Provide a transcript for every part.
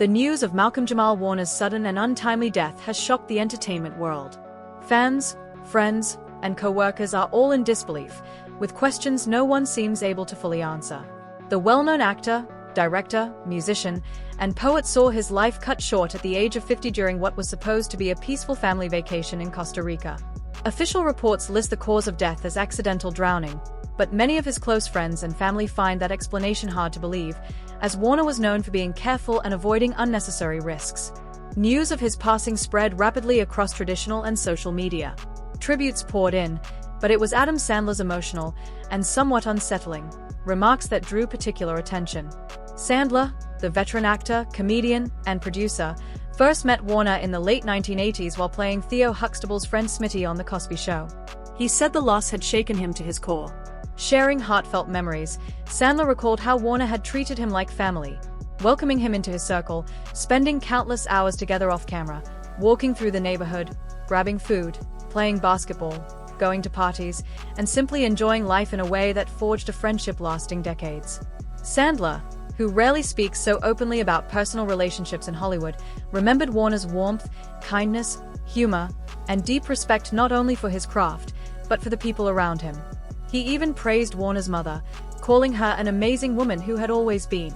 The news of Malcolm Jamal Warner's sudden and untimely death has shocked the entertainment world. Fans, friends, and co-workers are all in disbelief, with questions no one seems able to fully answer. The well-known actor, director, musician, and poet saw his life cut short at the age of 50 during what was supposed to be a peaceful family vacation in Costa Rica. Official reports list the cause of death as accidental drowning, but many of his close friends and family find that explanation hard to believe, as Warner was known for being careful and avoiding unnecessary risks. News of his passing spread rapidly across traditional and social media. Tributes poured in, but it was Adam Sandler's emotional and somewhat unsettling remarks that drew particular attention. Sandler, the veteran actor, comedian, and producer, first met Warner in the late 1980s while playing Theo Huxtable's friend Smitty on The Cosby Show. He said the loss had shaken him to his core. Sharing heartfelt memories, Sandler recalled how Warner had treated him like family, welcoming him into his circle, spending countless hours together off-camera, walking through the neighborhood, grabbing food, playing basketball, going to parties, and simply enjoying life in a way that forged a friendship lasting decades. Sandler, who rarely speaks so openly about personal relationships in Hollywood, remembered Warner's warmth, kindness, humor, and deep respect not only for his craft, but for the people around him. He even praised Warner's mother, calling her an amazing woman who had always been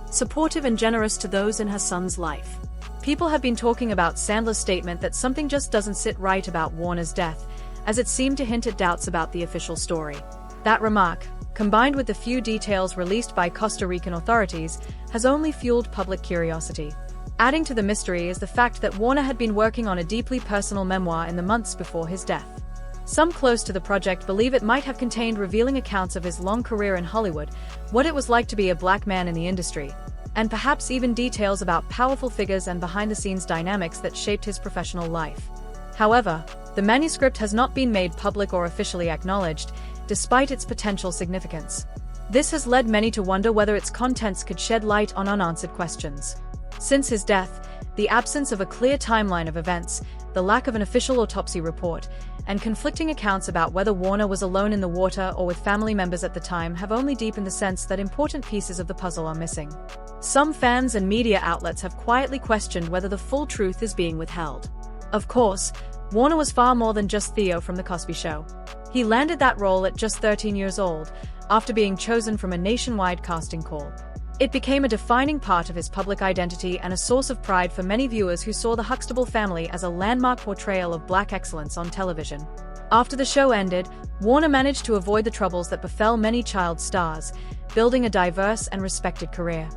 supportive and generous to those in her son's life. People have been talking about Sandler's statement that something just doesn't sit right about Warner's death, as it seemed to hint at doubts about the official story. That remark, combined with the few details released by Costa Rican authorities, has only fueled public curiosity. Adding to the mystery is the fact that Warner had been working on a deeply personal memoir in the months before his death. Some close to the project believe it might have contained revealing accounts of his long career in Hollywood, what it was like to be a black man in the industry, and perhaps even details about powerful figures and behind-the-scenes dynamics that shaped his professional life. However, the manuscript has not been made public or officially acknowledged, despite its potential significance. This has led many to wonder whether its contents could shed light on unanswered questions. Since his death, the absence of a clear timeline of events, the lack of an official autopsy report, and conflicting accounts about whether Warner was alone in the water or with family members at the time have only deepened the sense that important pieces of the puzzle are missing. Some fans and media outlets have quietly questioned whether the full truth is being withheld. Of course, Warner was far more than just Theo from The Cosby Show. He landed that role at just 13 years old, after being chosen from a nationwide casting call. It became a defining part of his public identity and a source of pride for many viewers who saw the Huxtable family as a landmark portrayal of black excellence on television. After the show ended, Warner managed to avoid the troubles that befell many child stars, building a diverse and respected career.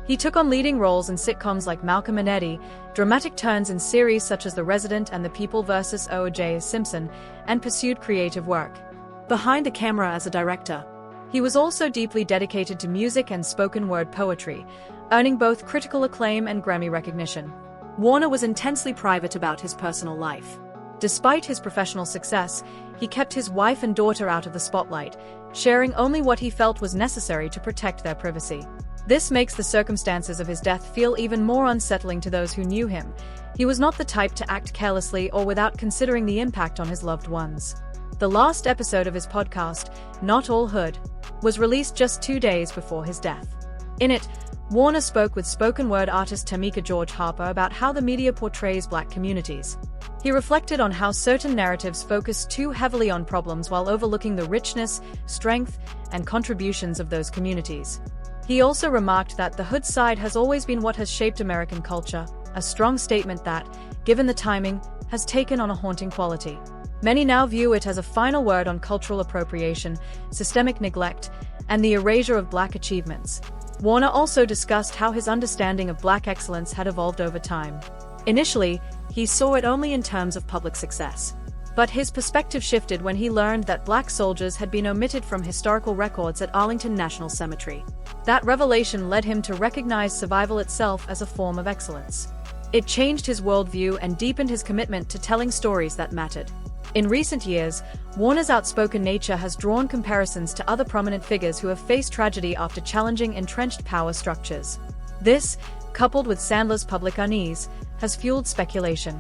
He took on leading roles in sitcoms like Malcolm and Eddie, dramatic turns in series such as The Resident and The People vs. O.J. Simpson, and pursued creative work behind the camera as a director. He was also deeply dedicated to music and spoken-word poetry, earning both critical acclaim and Grammy recognition. Warner was intensely private about his personal life. Despite his professional success, he kept his wife and daughter out of the spotlight, sharing only what he felt was necessary to protect their privacy. This makes the circumstances of his death feel even more unsettling to those who knew him. He was not the type to act carelessly or without considering the impact on his loved ones. The last episode of his podcast, Not All Hood, was released just 2 days before his death. In it, Warner spoke with spoken-word artist Tamika George Harper about how the media portrays black communities. He reflected on how certain narratives focus too heavily on problems while overlooking the richness, strength, and contributions of those communities. He also remarked that the hood side has always been what has shaped American culture, a strong statement that, given the timing, has taken on a haunting quality. Many now view it as a final word on cultural appropriation, systemic neglect, and the erasure of black achievements. Warner also discussed how his understanding of black excellence had evolved over time. Initially, he saw it only in terms of public success. But his perspective shifted when he learned that black soldiers had been omitted from historical records at Arlington National Cemetery. That revelation led him to recognize survival itself as a form of excellence. It changed his worldview and deepened his commitment to telling stories that mattered. In recent years, Warner's outspoken nature has drawn comparisons to other prominent figures who have faced tragedy after challenging entrenched power structures. This, coupled with Sandler's public unease, has fueled speculation.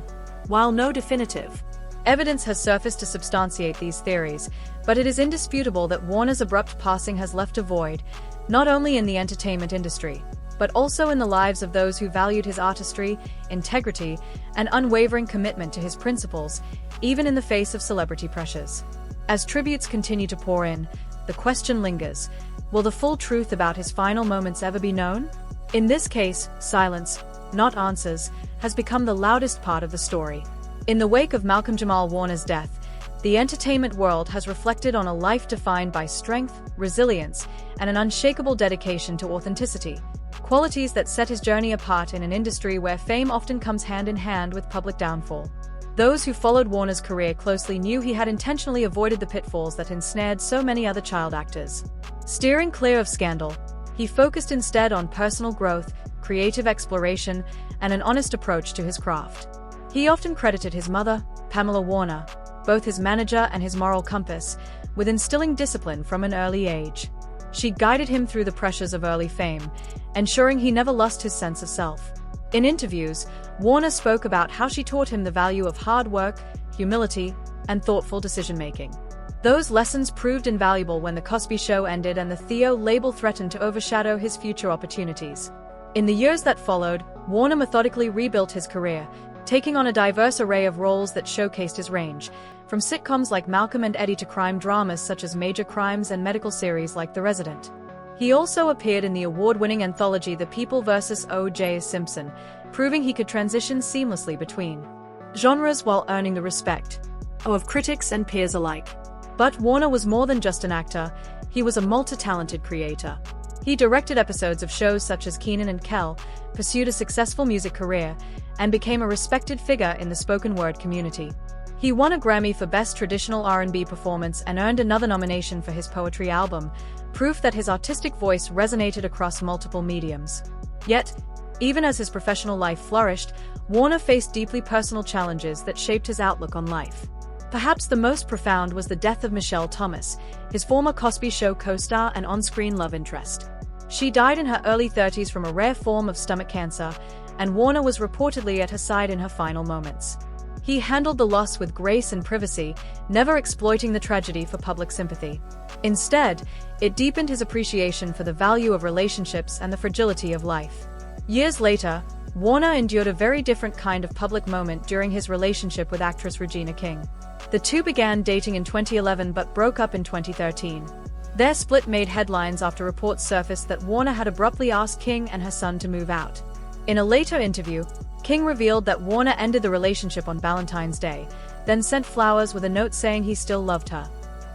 While no definitive evidence has surfaced to substantiate these theories, but it is indisputable that Warner's abrupt passing has left a void, not only in the entertainment industry, but also in the lives of those who valued his artistry, integrity, and unwavering commitment to his principles, even in the face of celebrity pressures. As tributes continue to pour in, the question lingers: will the full truth about his final moments ever be known? In this case, silence, not answers, has become the loudest part of the story. In the wake of Malcolm Jamal Warner's death, the entertainment world has reflected on a life defined by strength, resilience, and an unshakable dedication to authenticity, qualities that set his journey apart in an industry where fame often comes hand in hand with public downfall. Those who followed Warner's career closely knew he had intentionally avoided the pitfalls that ensnared so many other child actors. Steering clear of scandal, he focused instead on personal growth, creative exploration, and an honest approach to his craft. He often credited his mother, Pamela Warner, both his manager and his moral compass, with instilling discipline from an early age. She guided him through the pressures of early fame, ensuring he never lost his sense of self. In interviews, Warner spoke about how she taught him the value of hard work, humility, and thoughtful decision-making. Those lessons proved invaluable when The Cosby Show ended and the Theo label threatened to overshadow his future opportunities. In the years that followed, Warner methodically rebuilt his career, taking on a diverse array of roles that showcased his range, from sitcoms like Malcolm and Eddie to crime dramas such as Major Crimes and medical series like The Resident. He also appeared in the award-winning anthology The People vs. O.J. Simpson, proving he could transition seamlessly between genres while earning the respect of critics and peers alike. But Warner was more than just an actor, he was a multi-talented creator. He directed episodes of shows such as Kenan and Kel, pursued a successful music career, and became a respected figure in the spoken word community. He won a Grammy for Best Traditional R&B Performance and earned another nomination for his poetry album, proof that his artistic voice resonated across multiple mediums. Yet, even as his professional life flourished, Warner faced deeply personal challenges that shaped his outlook on life. Perhaps the most profound was the death of Michelle Thomas, his former Cosby Show co-star and on-screen love interest. She died in her early 30s from a rare form of stomach cancer, and Warner was reportedly at her side in her final moments. He handled the loss with grace and privacy, never exploiting the tragedy for public sympathy. Instead, it deepened his appreciation for the value of relationships and the fragility of life. Years later, Warner endured a very different kind of public moment during his relationship with actress Regina King. The two began dating in 2011 but broke up in 2013. Their split made headlines after reports surfaced that Warner had abruptly asked King and her son to move out. In a later interview, King revealed that Warner ended the relationship on Valentine's Day, then sent flowers with a note saying he still loved her.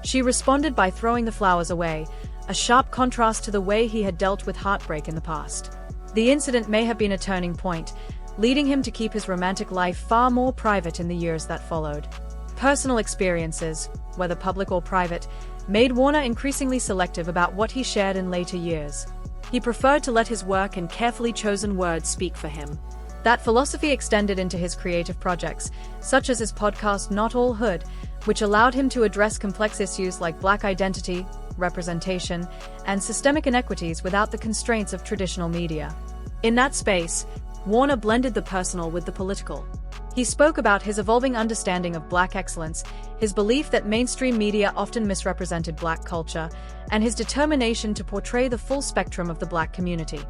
She responded by throwing the flowers away, a sharp contrast to the way he had dealt with heartbreak in the past. The incident may have been a turning point, leading him to keep his romantic life far more private in the years that followed. Personal experiences, whether public or private, made Warner increasingly selective about what he shared in later years. He preferred to let his work and carefully chosen words speak for him. That philosophy extended into his creative projects, such as his podcast Not All Hood, which allowed him to address complex issues like Black identity, representation, and systemic inequities without the constraints of traditional media. In that space, Warner blended the personal with the political. He spoke about his evolving understanding of Black excellence, his belief that mainstream media often misrepresented Black culture, and his determination to portray the full spectrum of the Black community.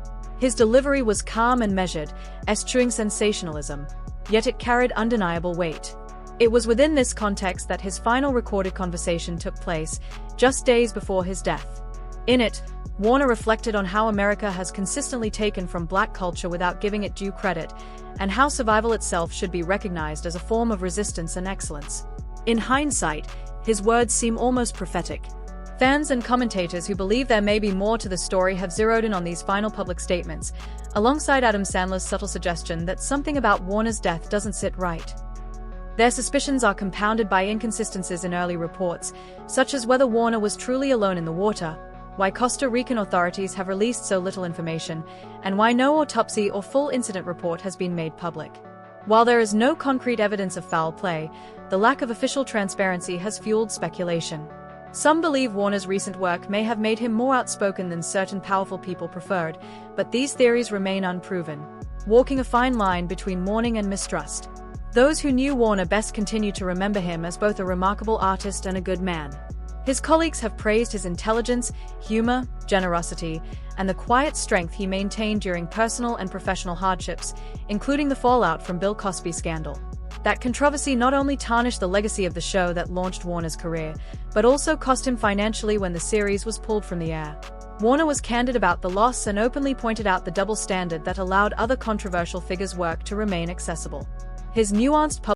His delivery was calm and measured, eschewing sensationalism, yet it carried undeniable weight. It was within this context that his final recorded conversation took place, just days before his death. In it, Warner reflected on how America has consistently taken from Black culture without giving it due credit, and how survival itself should be recognized as a form of resistance and excellence. In hindsight, his words seem almost prophetic. Fans and commentators who believe there may be more to the story have zeroed in on these final public statements, alongside Adam Sandler's subtle suggestion that something about Warner's death doesn't sit right. Their suspicions are compounded by inconsistencies in early reports, such as whether Warner was truly alone in the water, why Costa Rican authorities have released so little information, and why no autopsy or full incident report has been made public. While there is no concrete evidence of foul play, the lack of official transparency has fueled speculation. Some believe Warner's recent work may have made him more outspoken than certain powerful people preferred, but these theories remain unproven, walking a fine line between mourning and mistrust. Those who knew Warner best continue to remember him as both a remarkable artist and a good man. His colleagues have praised his intelligence, humor, generosity, and the quiet strength he maintained during personal and professional hardships, including the fallout from Bill Cosby's scandal. That controversy not only tarnished the legacy of the show that launched Warner's career, but also cost him financially when the series was pulled from the air. Warner was candid about the loss and openly pointed out the double standard that allowed other controversial figures' work to remain accessible. His nuanced